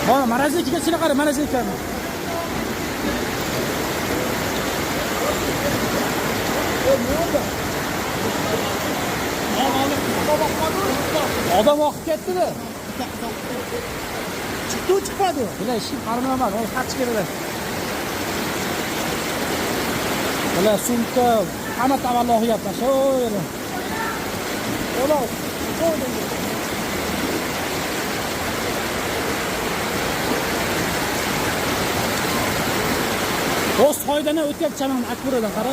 Ha, marazikiga chiqar, qara, marazikani. Odam oqib ketdi-da. Chiqdi, chiqmadi. Bular ishni qaramaman, o qatch keladi. Bular sumka, hamma tavalloh yapman. Sho'yla. Ola. O'z foydani o'tkazchaman akburadan qara.